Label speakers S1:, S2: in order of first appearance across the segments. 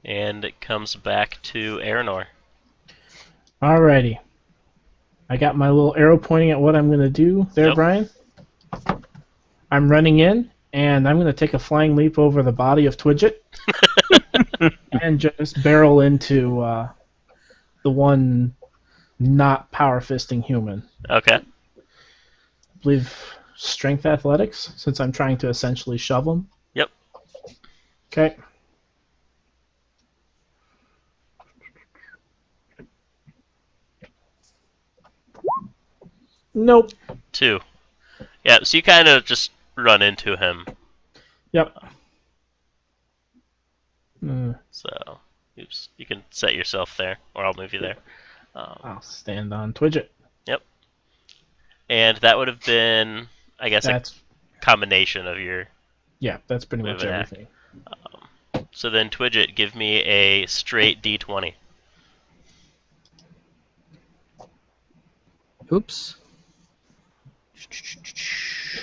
S1: And it comes back to Aranor.
S2: Alrighty. I got my little arrow pointing at what I'm going to do there,
S1: Yep.
S2: Brian. I'm running in, and I'm going to take a flying leap over the body of Twidget and just barrel into the one not power fisting human.
S1: Okay.
S2: I believe strength athletics, since I'm trying to essentially shove him.
S1: Yep.
S2: Okay. Nope.
S1: 2. Yeah, so you kind of just run into him.
S2: Yep.
S1: So, oops, you can set yourself there, or I'll move you there.
S2: I'll stand on Twidget.
S1: Yep. And that would have been, I guess,
S2: That's
S1: a combination of your...
S2: yeah, that's pretty much
S1: Move it
S2: everything.
S1: So then, Twidget, give me a straight D20.
S3: Oops.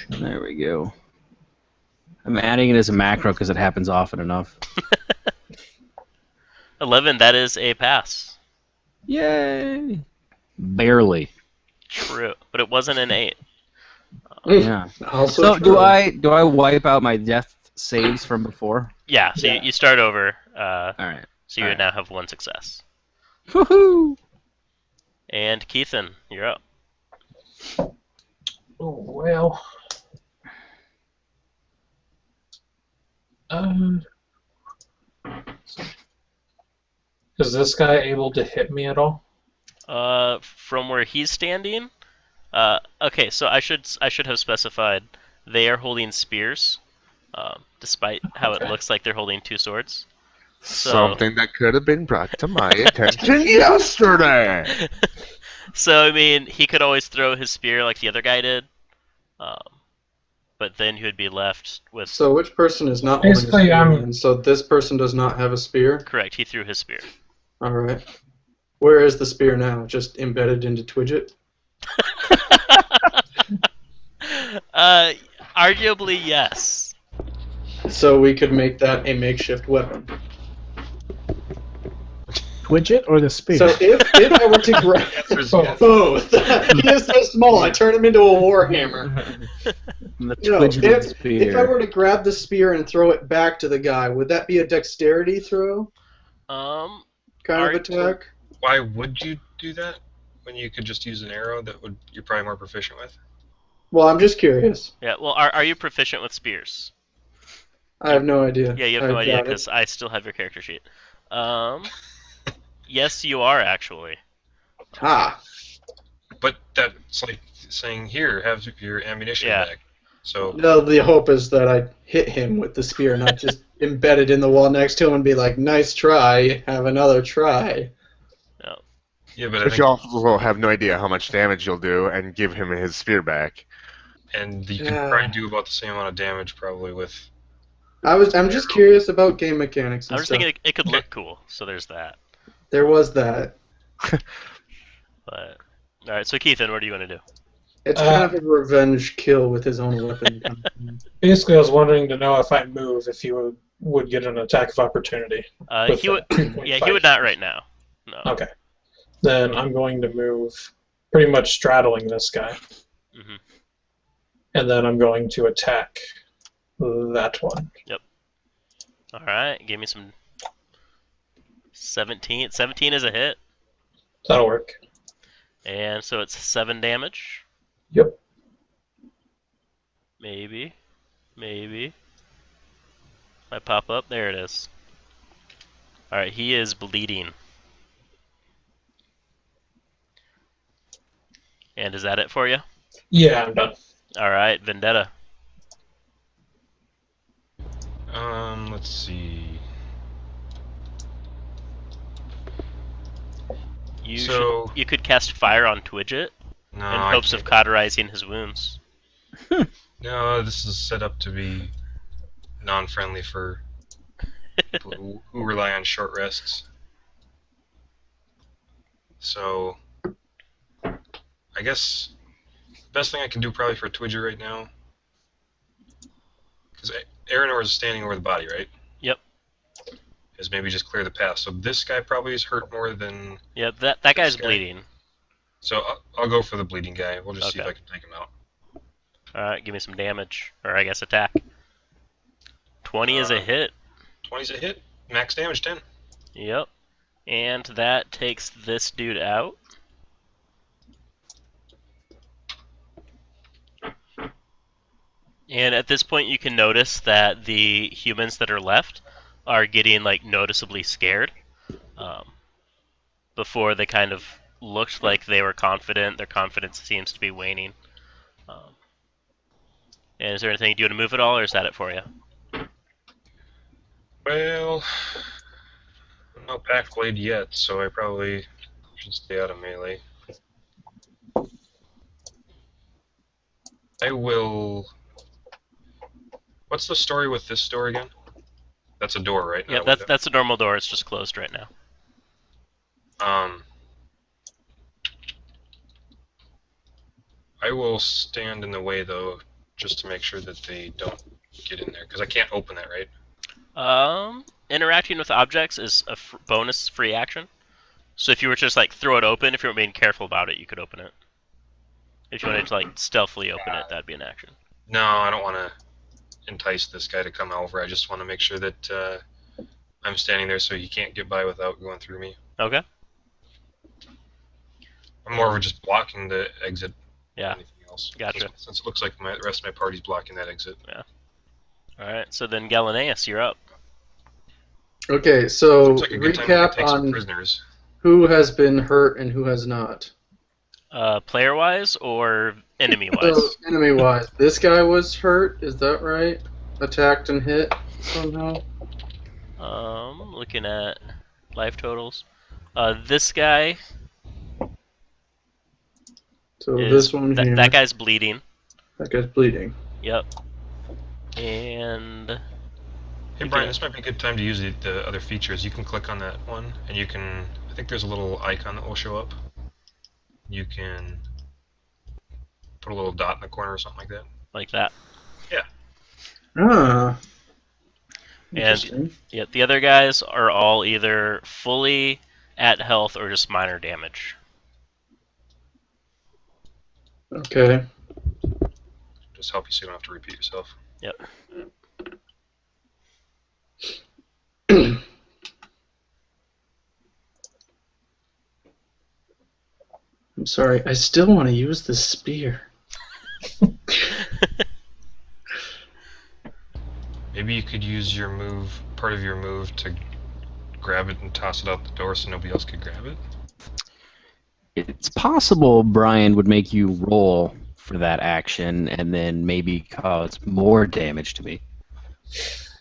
S3: There we go. I'm adding it as a macro because it happens often enough.
S1: 11, that is a pass.
S3: Yay! Barely.
S1: True, but it wasn't an 8.
S3: Yeah.
S4: Also
S3: So
S4: true.
S3: do I wipe out my death saves from before?
S1: Yeah, so
S4: Yeah.
S1: You start over,
S3: All right.
S1: so you
S3: All
S1: would now have 1 success.
S3: Woohoo!
S1: And Keithan, you're up.
S4: Oh, well. Is this guy able to hit me at all?
S1: From where he's standing, okay, so I should have specified they are holding spears, despite how it
S4: Okay.
S1: looks like they're holding 2 swords. So-
S5: Something that could have been brought to my attention yesterday.
S1: So I mean, he could always throw his spear like the other guy did, but then he would be left with.
S6: So which person is not holding a
S4: Basically,
S6: spear?
S4: I'm-
S6: And so this person does not have a spear?
S1: Correct, he threw his spear.
S6: Alright. Where is the spear now? Just embedded into Twidget?
S1: Arguably, yes.
S6: So we could make that a makeshift weapon.
S2: Twidget or the spear?
S6: So if I were to grab
S4: yes.
S6: both, he is so small, I turn him into a warhammer.
S3: The
S6: No,
S3: Twidget
S6: if I
S3: spear.
S6: were to grab the spear and throw it back to the guy, would that be a dexterity throw kind of attack?
S7: Why would you do that when you could just use an arrow that you're probably more proficient with?
S6: Well, I'm just curious.
S1: Yeah. Well, are you proficient with spears?
S6: I have no idea.
S1: Yeah, you have no idea because I still have your character sheet. Yes, you are actually.
S6: Ah.
S7: But that's like saying, here, have your ammunition
S1: Yeah.
S7: back. So
S6: No, the hope is that I hit him with the spear, not just embed it in the wall next to him and be like, nice try, have another try.
S7: yeah, but I
S5: But
S7: think,
S5: you also have no idea how much damage you'll do and give him his spear back.
S7: and you
S6: Yeah.
S7: could probably do about the same amount of damage probably with.
S6: I'm just curious about game mechanics
S1: I
S6: and
S1: was
S6: stuff.
S1: thinking it could look cool, so there's that.
S6: There was that.
S1: But all right, so Keithan, what do you want to do?
S6: It's kind of a revenge kill with his own weapon.
S4: Basically, I was wanting to know if I move, if he would get an attack of opportunity. With
S1: He would.
S4: the 2.5.
S1: Yeah, he would not right now. No.
S4: Okay. Then I'm going to move, pretty much straddling this guy.
S1: Mhm.
S4: And then I'm going to attack that one.
S1: All right, give me some. 17. 17 is a hit,
S4: That'll work.
S1: and so it's 7 damage.
S4: Yep.
S1: Maybe. Might pop up. There it is. All right, he is bleeding. And is that it for you?
S4: Yeah, I'm done.
S1: All right, Vendetta.
S7: Let's see.
S1: You could cast fire on Twidget
S7: No,
S1: in
S7: I
S1: hopes of
S7: can't.
S1: cauterizing his wounds.
S7: No, this is set up to be non-friendly for people who rely on short rests. So, I guess the best thing I can do probably for Twidger right now, because Aranor is standing over the body, right?
S1: Yep.
S7: is maybe just clear the path. So this guy probably is hurt more than.
S1: Yeah, that guy's
S7: guy.
S1: bleeding.
S7: So I'll go for the bleeding guy. We'll just see if
S1: Okay.
S7: I can take him out.
S1: Alright, give me some damage. Or I guess attack. 20 is a hit.
S7: 20's a hit. Max damage 10.
S1: Yep. And that takes this dude out. And at this point you can notice that the humans that are left are getting like noticeably scared. Before they kind of looked like they were confident, their confidence seems to be waning. And is there anything, do you want to move at all, or is that it for you?
S7: Well, I'm not backblade yet, so I probably should stay out of melee. I will. What's the story with this door again? That's a door, right?
S1: Yeah, that's a normal door. It's just closed right now.
S7: I will stand in the way though, just to make sure that they don't get in there, because I can't open that, right?
S1: Interacting with objects is a bonus free action. So if you were to just like throw it open, if you weren't being careful about it, you could open it. If you wanted to like stealthily open it, that'd be an action.
S7: No, I don't want to entice this guy to come over. I just want to make sure that I'm standing there so he can't get by without going through me.
S1: Okay.
S7: I'm more of just blocking the exit.
S1: Yeah.
S7: Anything else.
S1: Gotcha.
S7: Since it looks like the rest of my party's blocking that exit.
S1: Yeah. All right. So then, Galaneus, you're up.
S6: Okay, so
S7: Looks like a good time to
S6: recap
S7: take some
S6: on
S7: prisoners.
S6: who has been hurt and who has not.
S1: Player-wise or enemy-wise?
S6: So, enemy-wise, this guy was hurt, is that right? Attacked and hit somehow?
S1: Looking at life totals. This guy.
S6: So this one here.
S1: That guy's bleeding.
S6: That guy's bleeding.
S1: Yep. And.
S7: Hey Brian, this might be a good time to use the other features. You can click on that one, and you can. I think there's a little icon that will show up. You can put a little dot in the corner or something like that.
S1: Like that.
S7: Yeah.
S6: Ah.
S1: And yeah, the other guys are all either fully at health or just minor damage.
S6: Okay.
S7: Just help you so you don't have to repeat yourself.
S1: Yep.
S6: I'm sorry, I still want to use the spear.
S7: Maybe you could use your move, part of your move, to grab it and toss it out the door so nobody else could grab it.
S3: It's possible Brian would make you roll for that action and then maybe cause more damage to me.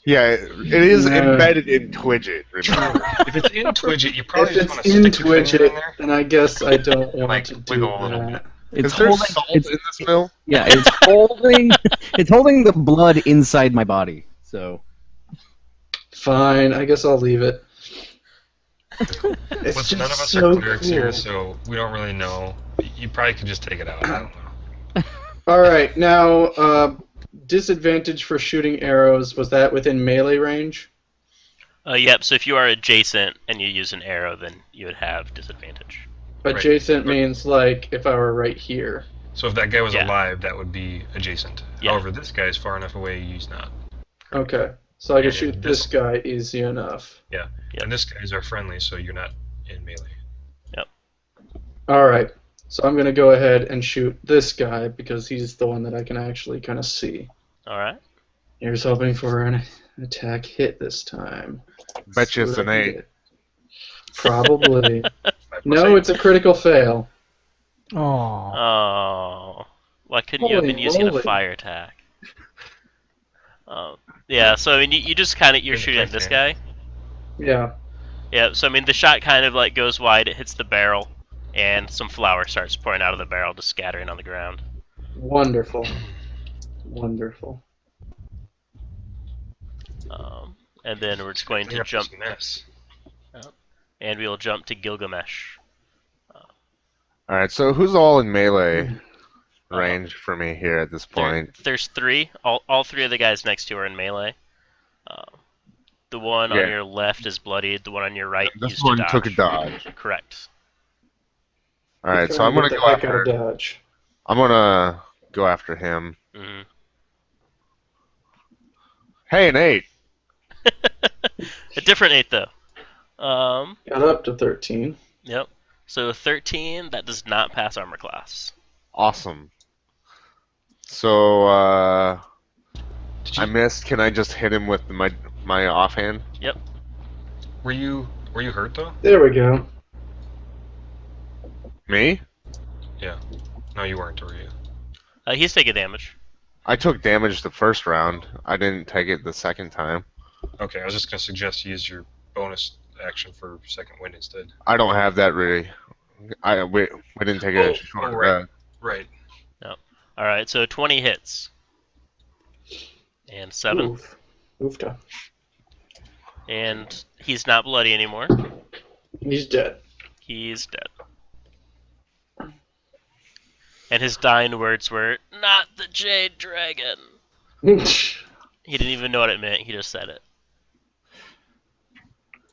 S5: Yeah, it is embedded in Twidget, remember?
S7: If it's in Twidget, you probably
S6: If
S7: just want
S6: it's
S7: to
S6: in
S7: stick your finger in
S6: Twidget,
S7: there.
S6: then I guess I don't want
S7: Like,
S6: to do
S7: wiggle a little
S6: that.
S3: It's
S5: Is there
S3: holding,
S5: salt
S3: it's,
S5: in this mill?
S3: yeah, it's holding, it's holding the blood inside my body. So
S6: Fine, I guess I'll leave it. It's
S7: Listen, none of us
S6: so
S7: are clerics here,
S6: cool.
S7: so we don't really know. You probably could just take it out. I don't know.
S6: Alright, now, disadvantage for shooting arrows, was that within melee range?
S1: Yep, so if you are adjacent and you use an arrow, then you would have disadvantage.
S7: Right.
S6: Adjacent means, like, if I were right here.
S7: So if that guy was
S1: Yeah.
S7: alive, that would be adjacent.
S1: Yeah.
S7: However, this guy is far enough away, he's not.
S6: Okay, so I can
S7: And
S6: shoot this guy easy enough.
S7: Yeah.
S1: Yep.
S7: And this guy's our friendly, so you're not in melee.
S6: Alright, so I'm going to go ahead and shoot this guy because he's the one that I can actually kind of see.
S1: Alright.
S6: Here's hoping for an attack hit this time.
S5: Bet you it's
S6: See
S5: an
S6: what I
S5: 8.
S6: get. Probably.
S7: 5
S6: No,
S7: +8.
S6: it's a critical fail.
S2: Oh.
S1: Oh. Why couldn't you have been
S6: Holy
S1: using a
S6: moly.
S1: fire attack? Yeah, so I mean, you just kind of, you're
S7: In the
S1: shooting at this
S7: face,
S1: guy.
S6: Yeah.
S1: Yeah, so I mean, the shot kind of like goes wide, it hits the barrel, and some flour starts pouring out of the barrel, just scattering on the ground.
S6: Wonderful. Wonderful.
S1: And then we're just going
S7: Clean
S1: to
S7: up
S1: jump,
S7: this mess.
S1: and we'll jump to Gilgamesh.
S5: Alright, so who's all in melee range for me here at this point?
S1: There's three. All three of the guys next to her are in melee. The one
S5: Yeah.
S1: on your left is bloodied. The one on your right
S5: This
S1: used
S5: one
S1: to dodge.
S5: took a dodge.
S1: Correct.
S5: All right,
S6: He's
S5: so I'm
S6: trying
S5: gonna
S6: to get
S5: go
S6: the heck out of
S5: after.
S6: dodge.
S5: I'm gonna go after him.
S1: Hmm.
S5: Hey, an 8.
S1: A different 8 though.
S6: Got up to 13.
S1: Yep. So 13, that does not pass armor class.
S5: Awesome. So I
S7: Did you,
S5: missed. Can I just hit him with my offhand?
S7: were you hurt though?
S6: There we go.
S5: Me?
S7: No, you weren't, were you?
S1: He's taking damage.
S5: I took damage the first round. I didn't take it the second time.
S7: Okay, I was just gonna suggest you use your bonus action for second wind instead.
S5: I don't have that really. We didn't take a short
S7: right. Right.
S1: All right, so 20 hits. And 7.
S6: Oof. Oofta.
S1: And he's not bloody anymore.
S6: He's dead.
S1: He's dead. And his dying words were, "Not the Jade Dragon." He didn't even know what it meant. He just said it.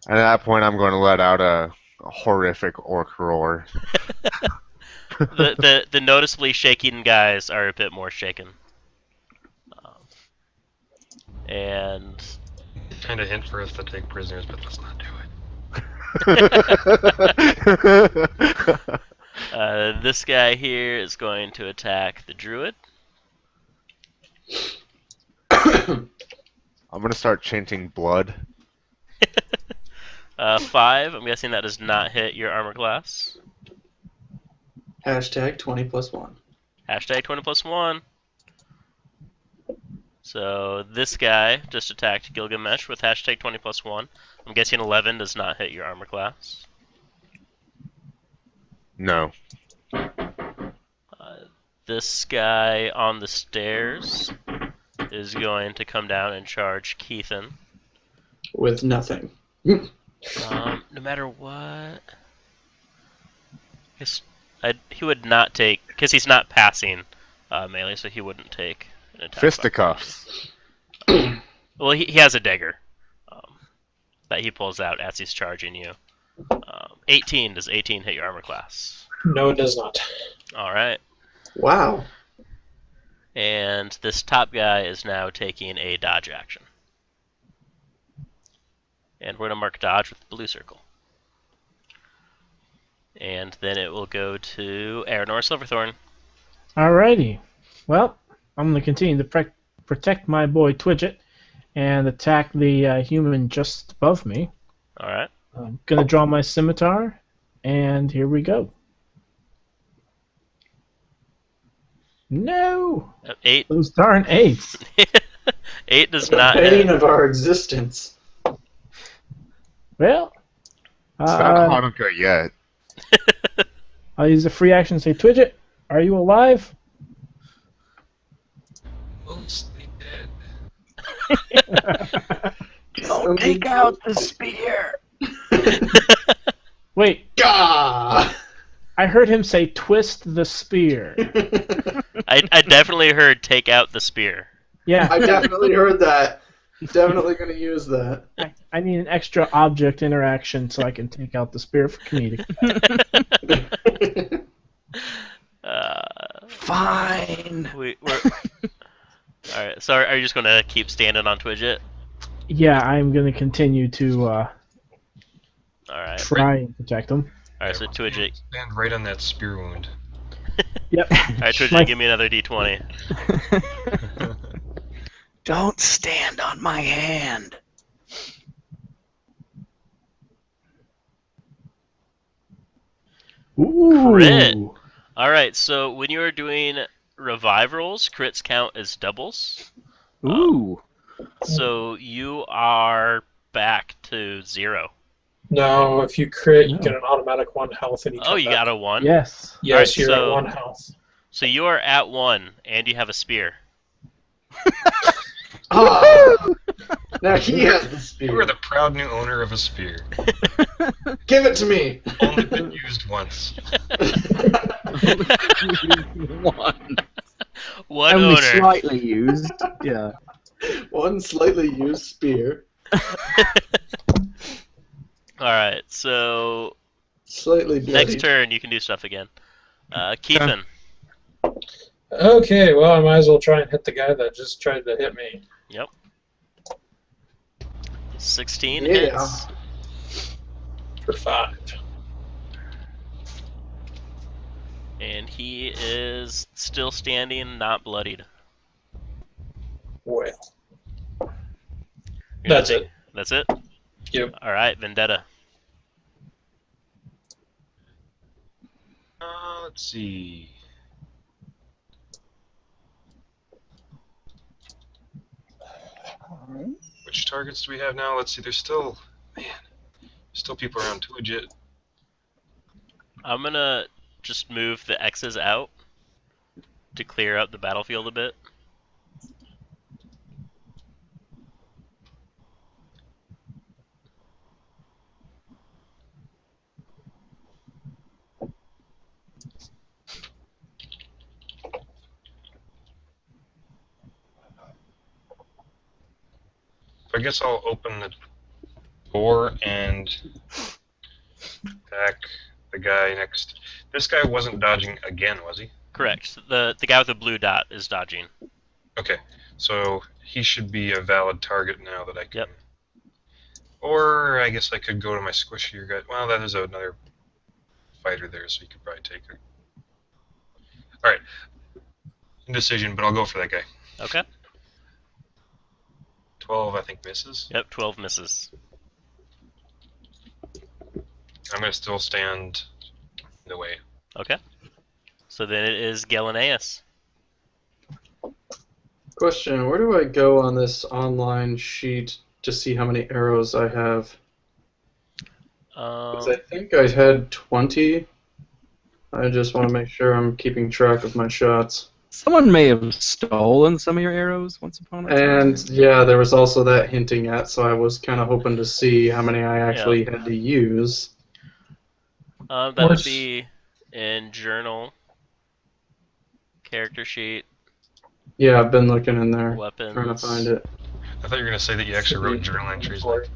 S5: And at that point, I'm going to let out a horrific orc roar.
S1: The noticeably shaken guys are a bit more shaken. And
S7: Kind of hint for us to take prisoners, but let's not do it.
S1: this guy here is going to attack the druid.
S5: I'm going to start chanting blood.
S1: 5. I'm guessing that does not hit your armor class.
S6: Hashtag 20+1.
S1: Hashtag 20+1. So this guy just attacked Gilgamesh with hashtag 20+1. I'm guessing 11 does not hit your armor class.
S5: No.
S1: This guy on the stairs is going to come down and charge Keithan.
S6: With nothing.
S1: No matter what, he would not take, because he's not passing melee, so he wouldn't take an attack.
S5: Fisticuffs.
S1: Well, he has a dagger that he pulls out as he's charging you. 18. Does 18 hit your armor class?
S4: No, it does not.
S1: All right.
S6: Wow.
S1: And this top guy is now taking a dodge action. And we're going to mark dodge with the blue circle. And then it will go to Aranor Silverthorn.
S2: Alrighty. Well, I'm going to continue to protect my boy Twidget and attack the human just above me.
S1: Alright.
S2: I'm going to draw my scimitar, and here we go. No!
S1: 8.
S2: Those darn 8s.
S1: 8 does
S6: The
S1: not
S6: pain
S1: hit.
S6: of our existence.
S2: Well,
S5: It's not Hanukkah yet.
S2: I'll use a free action to say, Twidget, are you alive?
S7: Mostly dead.
S3: Don't take out the spear.
S2: Wait,
S6: Gah!
S2: I heard him say, twist the spear.
S1: I definitely heard take out the spear.
S2: Yeah,
S6: I definitely heard that. Definitely going to use that.
S2: I need an extra object interaction so I can take out the spear for comedic.
S3: Fine.
S1: We're Alright, so are you just going to keep standing on Twidget?
S2: Yeah, I'm going to continue to
S1: Alright.
S2: try and protect him.
S1: Alright, so Twidget.
S7: Stand right on that spear wound.
S2: Yep.
S1: Alright, Twidget, give me another d20.
S3: Don't stand on my hand.
S2: Ooh.
S1: Crit. Alright, so when you are doing revive rolls, crits count as doubles.
S3: Ooh.
S1: So you are back to 0.
S4: No, if you crit, you get an automatic 1 health and you
S1: Oh,
S4: come
S1: you
S4: back.
S1: got a 1?
S2: Yes.
S4: Yes,
S1: Alright,
S4: you're
S1: so-
S4: at 1 health.
S1: So you are at 1, and you have a spear.
S6: Ah! Now he has the
S7: You are
S6: spear.
S7: the proud new owner of a spear.
S6: Give it to me.
S7: Only been used once.
S3: One.
S1: One
S3: Only
S1: owner.
S3: slightly used. Yeah.
S6: One slightly used spear.
S1: Alright, so
S6: Slightly bloody.
S1: next turn you can do stuff again. Keithan.
S4: Okay, well, I might as well try and hit the guy that just tried to hit me.
S1: Yep. 16
S6: Yeah.
S1: hits.
S4: For 5.
S1: And he is still standing, not bloodied.
S4: Well,
S1: You're
S4: that's
S1: gonna
S4: it.
S1: That's it?
S4: Yep.
S1: Alright, Vendetta.
S7: Let's see. Which targets do we have now? Let's see. There's still, still people around too legit.
S1: I'm gonna just move the X's out to clear out the battlefield a bit.
S7: So I guess I'll open the door and attack the guy next. This guy wasn't dodging again, was he?
S1: Correct. The guy with the blue dot is dodging.
S7: Okay, so he should be a valid target now that I can.
S1: Yep.
S7: Or I guess I could go to my squishier guy. Well, that is another fighter there, so you could probably take it. Alright. Indecision, but I'll go for that guy.
S1: Okay.
S7: 12, I think, misses.
S1: Yep, 12 misses.
S7: I'm going to still stand in the way.
S1: Okay. So then it is Galenaeus.
S6: Question, where do I go on this online sheet to see how many arrows I have? 'Cause I think I had 20. I just want to make sure I'm keeping track of my shots.
S3: Someone may have stolen some of your arrows once upon a time.
S6: And yeah, there was also that hinting at, so I was kind of hoping to see how many I actually had to use.
S1: That would be in journal, character sheet,
S6: Yeah, I've been looking in there,
S1: weapons.
S6: trying to find it.
S7: I thought you were going to say that you actually wrote journal entries like,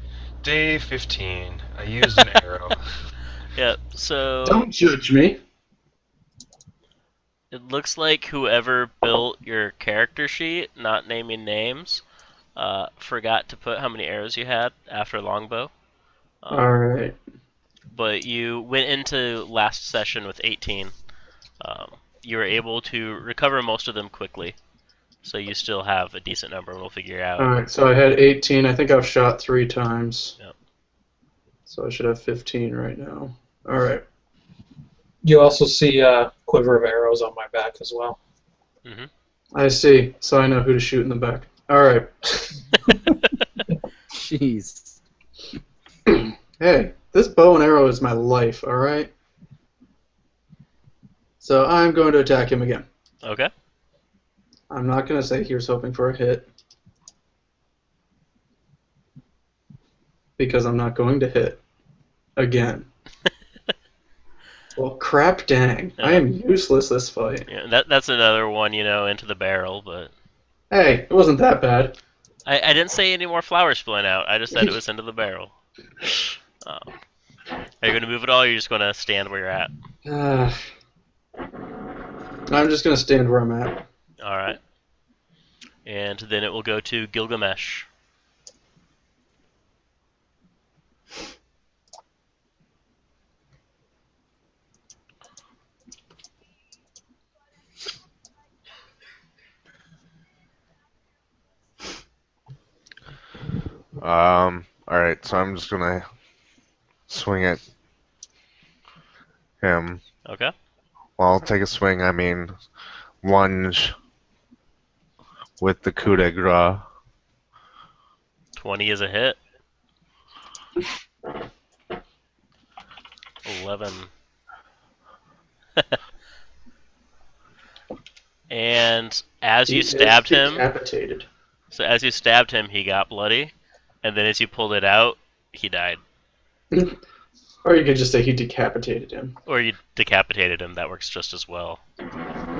S7: day 15, I used an arrow.
S1: Yep, so
S6: Don't judge me.
S1: it looks like whoever built your character sheet, not naming names, forgot to put how many arrows you had after longbow.
S6: Alright.
S1: But you went into last session with 18. You were able to recover most of them quickly. So you still have a decent number, and we'll figure out.
S6: Alright, so I had 18. I think I've shot 3 times.
S1: Yep.
S6: So I should have 15 right now. Alright.
S4: You also see a quiver of arrows on my back as well.
S1: Mm-hmm.
S6: I see. So I know who to shoot in the back. Alright.
S3: Jeez.
S6: Hey, this bow and arrow is my life, alright? So I'm going to attack him again.
S1: Okay.
S6: I'm not going to say here's hoping for a hit. Because I'm not going to hit. Again. Well, crap dang. I am useless this fight.
S1: Yeah, that's another one, into the barrel, but...
S6: Hey, it wasn't that bad.
S1: I didn't say any more flowers spilling out. I just said it was into the barrel. Are you going to move at all, or are you just going to stand where you're at?
S6: I'm just going to stand where I'm at.
S1: Alright. And then it will go to Gilgamesh.
S5: Alright, so I'm just gonna swing at him.
S1: Okay.
S5: Well, I'll take a swing, I mean lunge with the coup de grace.
S1: 20 is a hit. 11. And as you stabbed him,
S6: Decapitated.
S1: so as you stabbed him, he got bloody, and then as you pulled it out, he died.
S6: Or you could just say he decapitated him.
S1: Or you decapitated him. That works just as well.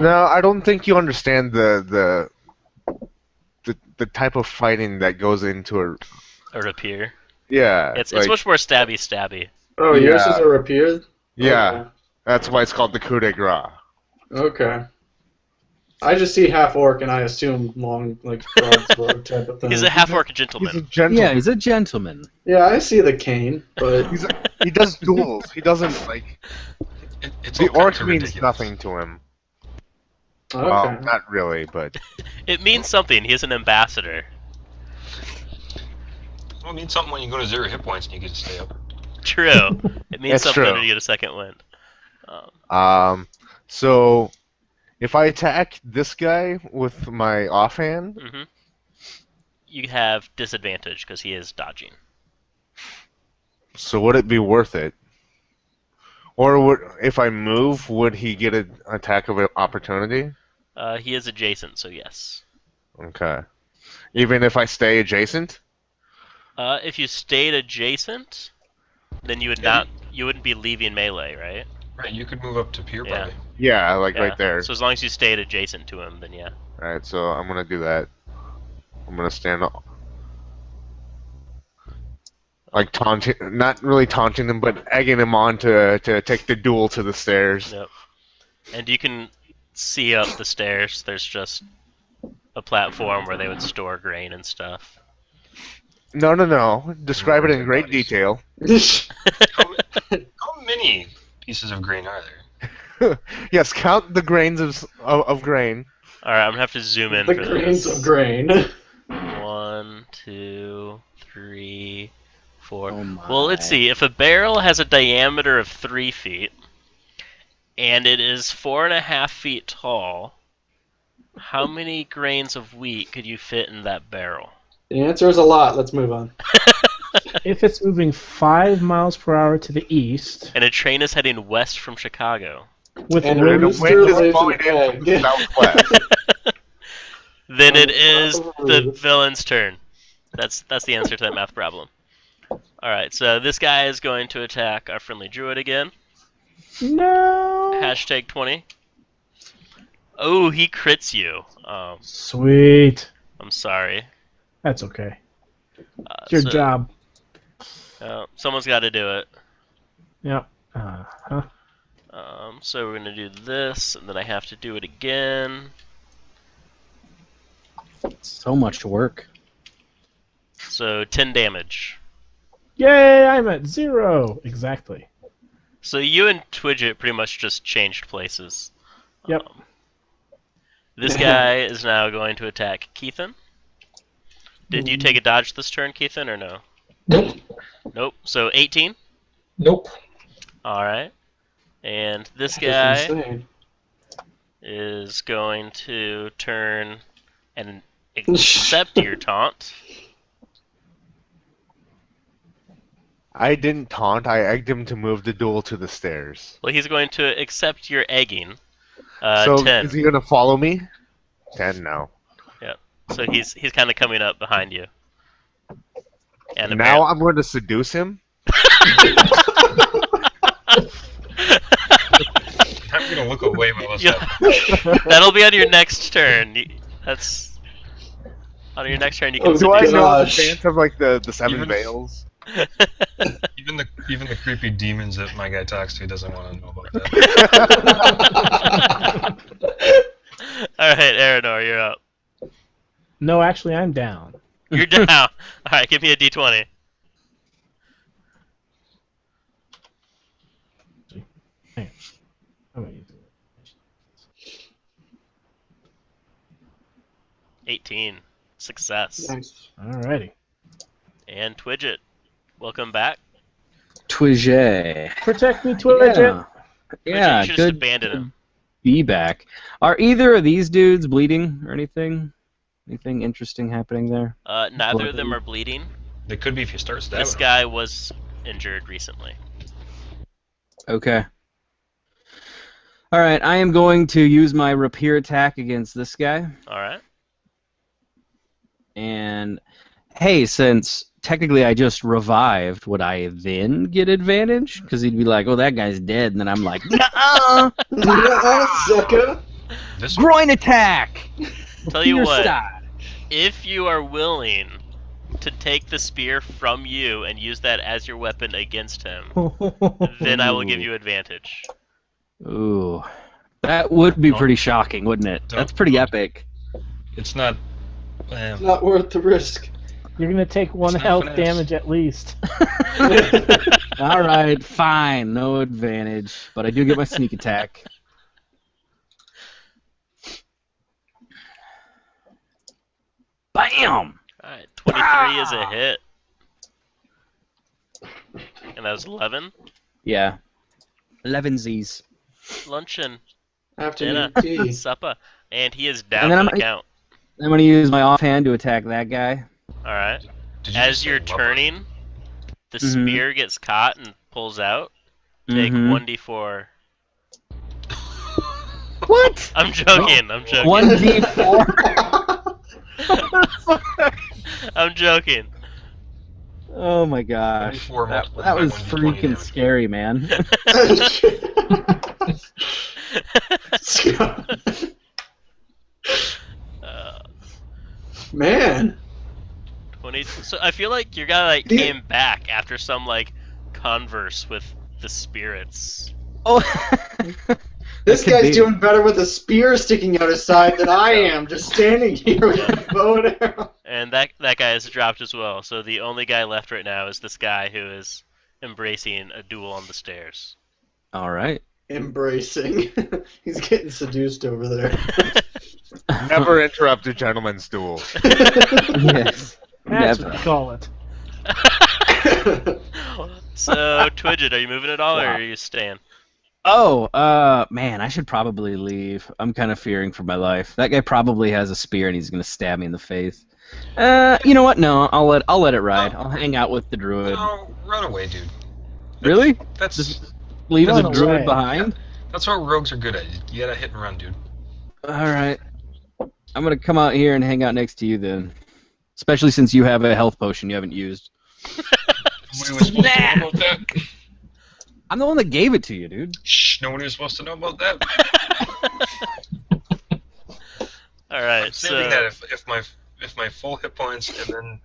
S5: No, I don't think you understand the type of fighting that goes into
S1: A rapier.
S5: Yeah.
S1: It's
S5: like,
S1: much more stabby.
S6: Oh, yours is
S5: Yeah.
S6: a rapier?
S5: Yeah. That's why it's called the coup de grace.
S6: Okay. I just see half orc and I assume long, like, broadsword type of thing.
S1: He's a half-orc
S5: He's a
S1: gentleman.
S5: gentleman.
S3: Yeah, he's a gentleman.
S6: Yeah, I see the cane, but
S5: He does duels. He doesn't like.
S7: It's
S5: The
S7: all kinds
S5: orc
S7: of
S5: means
S7: ridiculous.
S5: nothing to him.
S6: okay.
S5: Well, not really, but
S1: It means something. He is an ambassador.
S7: Well, it means something when you go to 0 hit points and you get to stay up.
S1: True. It means
S5: That's
S1: something
S5: true.
S1: when you get a second wind.
S5: So if I attack this guy with my offhand,
S1: hmm You have disadvantage because he is dodging.
S5: so would it be worth it? Or would, if I move, would he get an attack of opportunity?
S1: He is adjacent, so yes.
S5: Okay. Even if I stay adjacent?
S1: If you stayed adjacent, then you would not. You wouldn't be leaving melee, right?
S7: Right, you could move up to Pier
S1: Yeah.
S7: probably.
S5: Yeah, like
S1: Yeah.
S5: right there.
S1: So as long as you stayed adjacent to him, then yeah.
S5: Alright, so I'm gonna do that. I'm gonna stand up. Like taunting, not really taunting him, but egging him on to take the duel to the stairs.
S1: Yep. And you can see up the stairs. There's just a platform where they would store grain and stuff.
S5: No. Describe it in great
S7: Bodies.
S5: detail.
S7: How many pieces of grain are there?
S5: Yes, count the grains of grain.
S1: All right, I'm gonna have to zoom in
S6: the
S1: for
S6: grains
S1: this.
S6: of grain.
S1: 1, 2, 3, 4.
S3: Oh my.
S1: Well, let's see. If a barrel has a diameter of 3 feet and it is 4.5 feet tall, how many grains of wheat could you fit in that barrel?
S6: The answer is a lot. Let's move on.
S2: If it's moving 5 miles per hour to the east,
S1: And a train is heading west from Chicago.
S2: with
S6: And
S5: And the
S2: winds,
S6: Rooster
S5: wind is
S6: lives
S5: blowing
S6: in
S5: in from the
S6: egg.
S5: southwest.
S1: Then it is
S6: Oh.
S1: the villain's turn. That's the answer to that math problem. Alright, so this guy is going to attack our friendly druid again.
S2: no.
S1: Hashtag 20. Oh, he crits you.
S2: Sweet.
S1: I'm sorry.
S2: That's okay. It's your
S1: so-
S2: job.
S1: Someone's got to do it.
S2: Yep. Uh-huh.
S1: So we're going to do this, and then I have to do it again.
S3: So much work.
S1: So 10 damage.
S2: Yay! I'm at 0. Exactly.
S1: So you and Twidget pretty much just changed places.
S2: Yep.
S1: This guy is now going to attack Keithan. Did you take a dodge this turn, Keithan, or no?
S4: Nope.
S1: Nope. So 18.
S4: Nope.
S1: All right. And this
S6: That's
S1: guy
S6: insane.
S1: is going to turn and accept your taunt.
S5: I didn't taunt. I egged him to move the duel to the stairs.
S1: Well, he's going to accept your egging.
S5: So
S1: 10.
S5: is he gonna follow me? 10 now.
S1: So he's kind of coming up behind you. And
S5: Now I'm going to seduce him.
S7: I'm gonna look away while this
S1: Yeah.
S7: happens.
S1: That'll be on your next turn. That's on your next turn. You can.
S6: Oh,
S5: Do I
S1: seduce
S5: know the
S6: Gosh.
S5: dance of like the seven
S7: Even-
S5: veils?
S7: Even the creepy demons that my guy talks to doesn't want to know about that.
S1: All right, Aranor, you're up.
S2: No, actually, I'm down.
S1: You're down. All right, give me a d20.
S2: I'm gonna use it.
S1: 18. Success.
S6: Nice.
S2: Alrighty.
S1: And Twidget, welcome back.
S3: Twige.
S2: Protect me, Twidget.
S3: Yeah,
S1: you should just
S3: good
S1: abandon him.
S3: be back. Are either of these dudes bleeding or anything? Anything interesting happening there?
S1: Neither of them are bleeding.
S7: They could be if you start stabbing.
S1: This guy was injured recently.
S3: Okay. Alright, I am going to use my rapier attack against this guy.
S1: All right.
S3: And, hey, since technically I just revived, would I then get advantage? Because he'd be like, oh, that guy's dead. And then I'm like, nuh-uh!
S6: Sucker.
S7: This
S3: Groin attack!
S1: Tell you
S3: Your
S1: what,
S3: side.
S1: if you are willing to take the spear from you and use that as your weapon against him, then I will give you advantage.
S3: Ooh. That would be pretty shocking, wouldn't it? That's pretty epic.
S7: It's not.
S6: It's not worth the risk.
S2: You're gonna take 1
S7: not
S2: health
S7: finesse.
S2: damage at least.
S3: Alright, fine. No advantage. But I do get my sneak attack. Bam!
S1: Alright, 23 is a hit. And that was 11.
S3: Yeah. 11 Z's.
S1: Luncheon.
S6: Afternoon
S1: Dinner.
S6: tea.
S1: Supper. And he is
S3: And
S1: down
S3: then
S1: for
S3: I'm-
S1: the count.
S3: I'm gonna use my offhand to attack that guy.
S1: Alright.
S7: Did you
S1: As
S7: just say
S1: you're
S7: lupper?
S1: turning, the
S3: Mhm.
S1: spear gets caught and pulls out. Take
S3: Mhm.
S1: 1d4.
S3: What?
S1: I'm joking. I'm joking.
S3: 1d4?
S1: I'm joking.
S3: Oh my gosh.
S7: 24
S3: That
S7: multiplied
S3: that
S7: by
S3: was
S7: 1d20
S3: freaking
S7: damage.
S3: scary, man.
S1: Uh,
S6: Man.
S1: 20. So I feel like your guy like
S6: Yeah.
S1: came back after some like converse with the spirits.
S3: Oh.
S6: This
S3: could
S6: guy's
S3: be.
S6: doing better with a spear sticking out his side than I am, just standing here with a bow and arrow.
S1: And that guy is dropped as well. So the only guy left right now is this guy who is embracing a duel on the stairs.
S3: All right.
S6: Embracing. He's getting seduced over there.
S5: Never interrupt a gentleman's duel.
S2: That's
S3: Yes.
S2: what
S3: Never.
S2: you call it.
S1: So Twidget, are you moving at all, or are you staying?
S3: Oh, man, I should probably leave. I'm kind of fearing for my life. That guy probably has a spear and he's gonna stab me in the face. You know what? No, I'll let it ride. I'll hang out with the druid.
S7: No, run away, dude.
S3: Really?
S7: That's
S3: Just leave the
S2: Run
S3: druid
S2: away.
S3: behind?
S7: that's what rogues are good at. You gotta hit and run, dude.
S3: All right. I'm gonna come out here and hang out next to you then. Especially since you have a health potion you haven't used.
S7: Nobody was supposed to know about that.
S3: I'm the one that gave it to you, dude.
S7: Shh, nobody was supposed to know about that.
S1: All right.
S7: I'm
S1: So
S7: saving that if my full hit points and then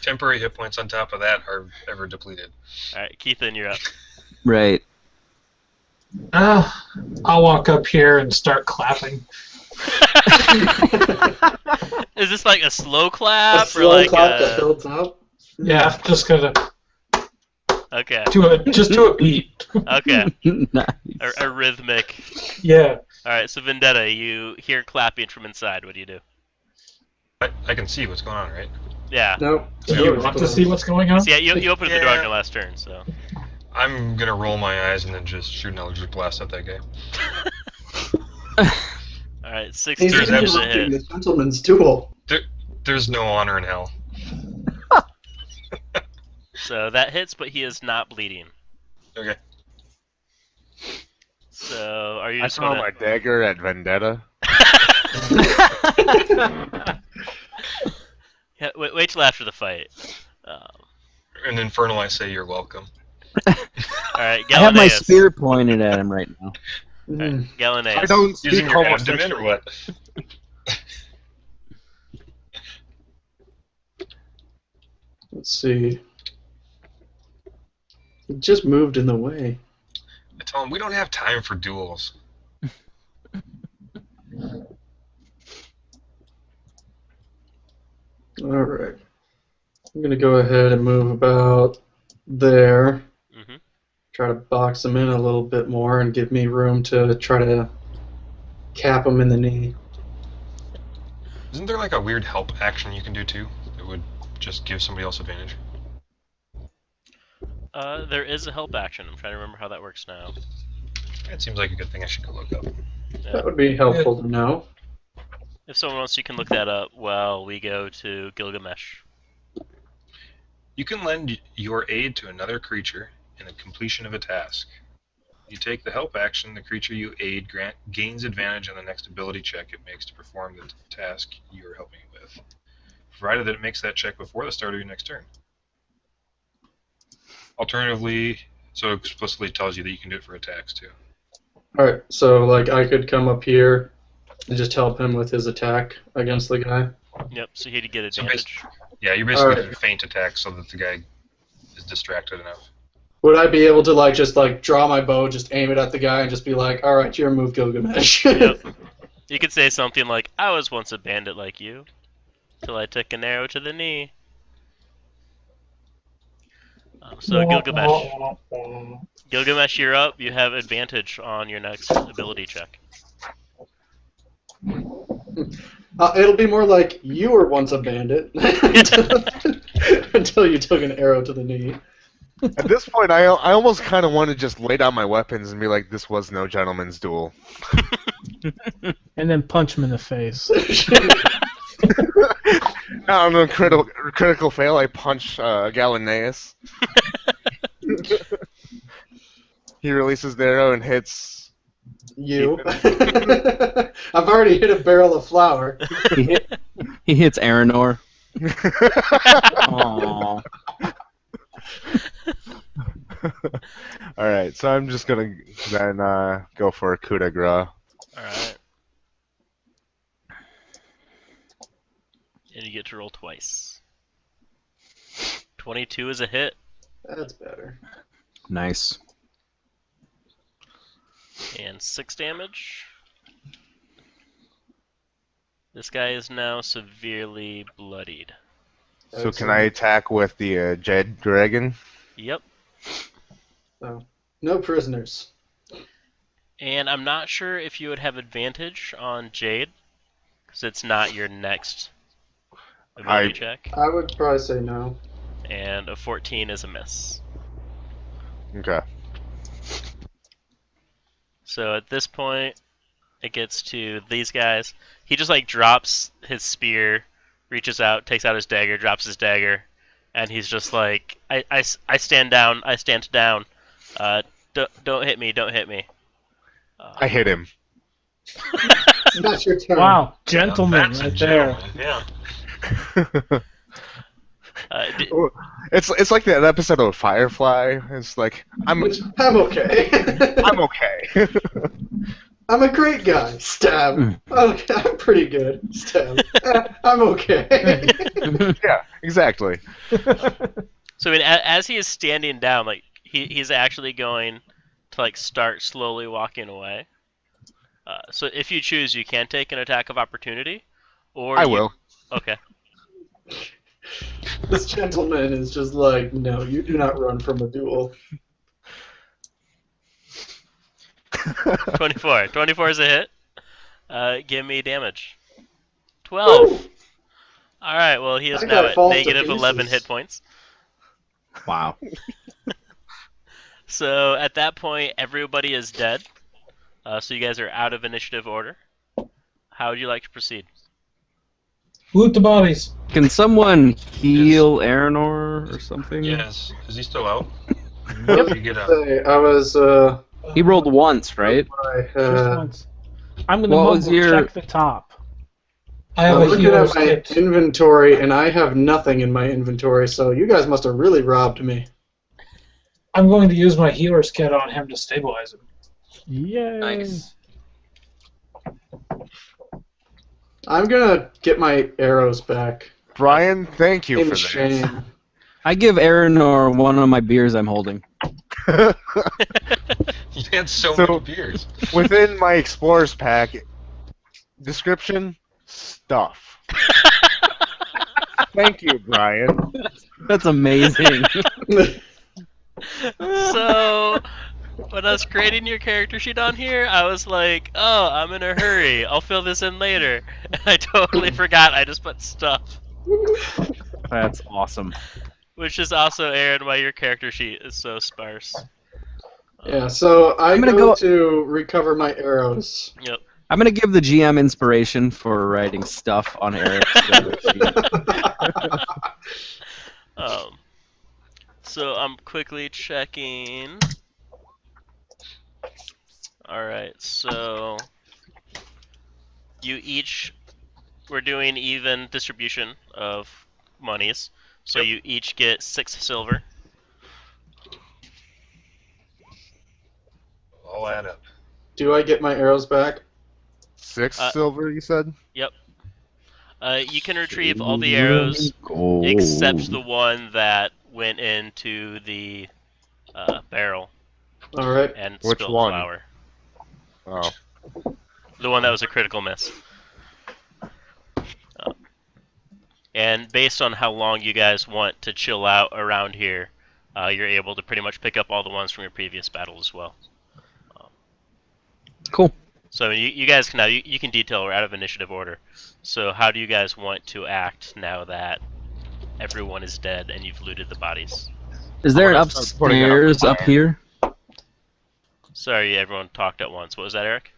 S7: temporary hit points on top of that are ever depleted.
S1: all right, Keithan, you're up.
S3: Right.
S4: I'll walk up here and start clapping.
S1: Is this like a slow
S6: A
S1: clap or
S6: slow
S1: like
S6: clap that
S1: a...
S6: builds up.
S4: Yeah, just gonna
S1: Okay.
S4: to a beat.
S1: Okay.
S3: Nice.
S1: A rhythmic.
S4: Yeah.
S1: All right. So Vendetta, you hear clapping from inside. What do you do?
S7: I can see what's going on, right?
S1: Yeah.
S6: Nope.
S4: Do you want to see what's going on?
S1: So, yeah. You opened the door on
S7: Yeah.
S1: your last turn. So.
S7: I'm gonna roll my eyes and then just shoot an electric blast at that guy.
S1: All right.
S6: He's
S1: 16
S7: There's
S1: is a
S6: interrupting
S1: hit.
S6: the gentleman's duel.
S7: There's no honor in hell.
S1: So that hits, but he is not bleeding.
S7: Okay.
S1: So are you
S5: I
S1: just
S5: throw
S1: gonna?
S5: my dagger at Vendetta.
S1: Yeah, wait till after the fight.
S7: In Infernal, I say you're welcome.
S1: All right,
S3: I have my
S1: Galaneus.
S3: spear pointed at him right now.
S1: All right, Galaneus.
S5: I don't speak
S7: Using your abdomen
S5: homosexual.
S7: or what?
S6: Let's see. He just moved in the way.
S7: I tell him we don't have time for duels.
S6: Alright. I'm gonna go ahead and move about there.
S1: Mm-hmm.
S6: Try to box him in a little bit more and give me room to try to cap him in the knee.
S7: Isn't there like a weird help action you can do too that would just give somebody else advantage?
S1: There is a help action. I'm trying to remember how that works now.
S7: It seems like a good thing I should go look up.
S1: Yeah.
S6: That would be helpful to know.
S1: If someone wants, you can look that up while we go to Gilgamesh.
S7: You can lend your aid to another creature in the completion of a task. You take the help action, the creature you aid gains advantage on the next ability check it makes to perform the task you are helping it with, provided that it makes that check before the start of your next turn. Alternatively, so it explicitly tells you that you can do it for attacks too.
S6: Alright, so like I could come up here and just help him with his attack against the guy.
S1: Yep. So he'd get
S7: So
S1: advantage.
S7: Yeah, you basically
S6: Alright.
S7: feint attack so that the guy is distracted enough.
S6: Would I be able to just draw my bow, just aim it at the guy, and just be like, "All right, your move, Gilgamesh."
S1: Yep. You could say something like, "I was once a bandit like you, till I took an arrow to the knee." So Gilgamesh, you're up. You have advantage on your next ability check.
S6: It'll be more like you were once a bandit until you took an arrow to the knee.
S5: At this point, I almost kind of want to just lay down my weapons and be like, this was no gentleman's duel.
S2: And then punch him in the face.
S5: On a critical fail, I punch Galaneus. He releases the arrow and hits
S6: You. I've already hit a barrel of flour.
S3: He hits Aranor. Aww.
S5: Alright, so I'm just gonna then go for a coup de grace.
S1: Alright. And you get to roll twice. 22 is a hit.
S6: That's better.
S3: Nice.
S1: And 6 damage. This guy is now severely bloodied.
S5: So can I attack with the Jade Dragon?
S1: Yep.
S6: So, no prisoners.
S1: And I'm not sure if you would have advantage on Jade, because it's not your next ability check.
S6: I would probably say no.
S1: And a 14 is a miss.
S5: Okay.
S1: So at this point, it gets to these guys. He just drops his spear, reaches out, takes out his dagger, drops his dagger, and he's just like, I stand down, I stand down. Don't hit me, don't hit me.
S5: I hit him.
S6: It's not your turn.
S2: Wow, gentleman
S7: That's a
S2: right there.
S7: gentleman, Yeah.
S5: It's like that episode of Firefly. It's like I'm
S6: okay.
S5: I'm okay.
S6: I'm a great guy. Stab. Okay, I'm pretty good. Stab. I'm okay.
S5: Yeah, exactly.
S1: So I mean, as he is standing down, he's actually going to start slowly walking away. So if you choose, you can take an attack of opportunity, or
S5: I will.
S1: Okay.
S6: This gentleman is just like, no, you do not run from a duel.
S1: 24. 24 is a hit. Give me damage. 12. All right. Well, he is
S6: That
S1: now
S6: guy
S1: at
S6: falls to
S1: negative 11
S6: pieces.
S1: hit points.
S3: Wow.
S1: So at that point, everybody is dead. So you guys are out of initiative order. How would you like to proceed?
S4: Loot the bodies.
S3: Can someone heal Aranor or something?
S7: Yes. Is he still out?
S2: Yep.
S7: Did he get up?
S6: I was,
S3: He rolled once, right?
S2: Just once. I'm going to
S3: what was your-
S2: check the top.
S4: I have
S6: I'm
S4: a
S6: looking
S4: healer's
S6: at my
S4: kit.
S6: inventory, and I have nothing in my inventory, so you guys must have really robbed me.
S4: I'm going to use my healer's kit on him to stabilize him.
S2: Yay.
S3: Nice.
S6: I'm gonna get my arrows back.
S5: Brian, thank you
S6: In
S5: for this.
S6: shame.
S3: I give Aranor one of my beers I'm holding.
S7: You had so
S5: So-
S7: many beers.
S5: Within my explorer's pack, description: stuff. Thank you, Brian.
S3: That's amazing.
S1: So, when I was creating your character sheet on here, I was like, oh, I'm in a hurry. I'll fill this in later. And I totally forgot I just put stuff.
S3: That's awesome.
S1: Which is also, Aaron, why your character sheet is so sparse.
S6: Yeah, so
S3: I'm gonna
S6: go
S3: go-
S6: to recover my arrows.
S1: Yep.
S3: I'm gonna give the GM inspiration for writing stuff on Eric's sheet.
S1: So I'm quickly checking. Alright, so you each, we're doing even distribution of monies. So you each get 6 silver.
S7: All add up.
S6: Do I get my arrows back?
S5: 6
S1: Uh,
S5: silver, you said?
S1: Yep. You can retrieve all the arrows except the one that went into the barrel
S6: All right.
S1: and
S5: Which
S1: spilled
S5: one?
S1: flour.
S5: Oh.
S1: The one that was a critical miss. And based on how long you guys want to chill out around here, you're able to pretty much pick up all the ones from your previous battle as well.
S3: Cool.
S1: So you guys can now you can detail. We're out of initiative order. So how do you guys want to act now that everyone is dead and you've looted the bodies?
S3: Is there an
S5: I'm gonna start putting out
S3: upstairs up
S5: fire.
S3: here?
S1: Sorry, everyone talked at once. What was that, Eric?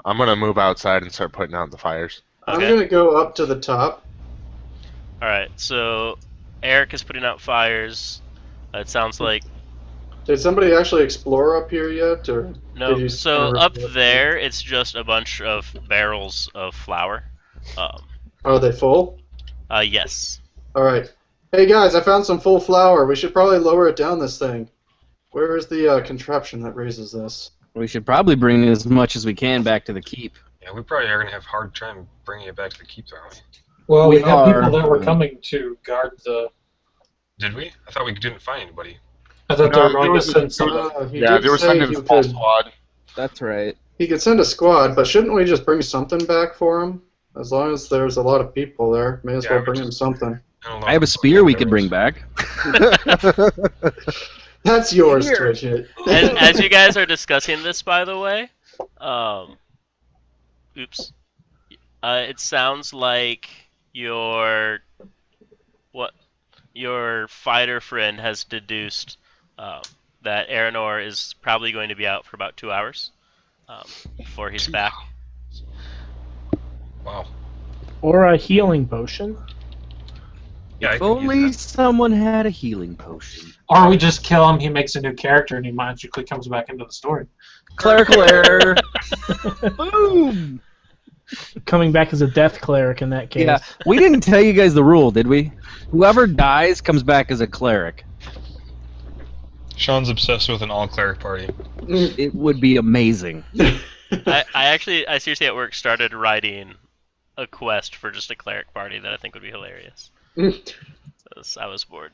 S5: I'm gonna move outside and start putting out the fires.
S6: I'm
S1: Okay.
S6: going to go up to the top.
S1: All right. So Eric is putting out fires. It sounds like
S6: Did somebody actually explore up here yet? Or
S1: no.
S6: did you
S1: So
S6: kinda
S1: up
S6: rush it?
S1: there, it's just a bunch of barrels of flour.
S6: Are they full?
S1: Yes.
S6: All right. Hey guys, I found some full flour. We should probably lower it down this thing. Where is the contraption that raises this?
S3: We should probably bring as much as we can back to the keep.
S7: Yeah, we probably are going to have a hard time bringing it back to the keep, aren't we?
S4: Well,
S3: We
S4: we have
S3: are.
S4: people that were coming to guard the.
S7: Did we? I thought we didn't find anybody.
S4: I thought they
S5: No,
S4: were going
S5: there
S4: to
S5: was
S4: send some.
S6: He
S5: Yeah,
S6: did
S5: they were
S6: say
S5: sending
S6: he
S5: full
S6: could,
S5: squad.
S3: That's right.
S6: he could send a squad, but shouldn't we just bring something back for him? As long as there's a lot of people there, may as
S7: Yeah,
S6: well
S7: but
S6: bring him
S7: just-
S6: something.
S3: I have a spear we could bring back.
S6: That's yours,
S3: Here.
S6: Twitch it.
S1: As you guys are discussing this, by the way, oops, it sounds like your fighter friend has deduced that Aranor is probably going to be out for about 2 hours before he's back.
S7: Wow.
S2: Or a healing potion.
S7: Yeah, I
S3: If
S7: could use
S3: only
S7: that.
S3: someone had a healing potion.
S4: Or we just kill him, he makes a new character, and he magically comes back into the story.
S3: Clerical error. Boom.
S2: Coming back as a death cleric in that case.
S3: Yeah, we didn't tell you guys the rule, did we? Whoever dies comes back as a cleric.
S7: Sean's obsessed with an all-cleric party.
S3: It would be amazing.
S1: I seriously at work started writing a quest for just a cleric party that I think would be hilarious. I was bored.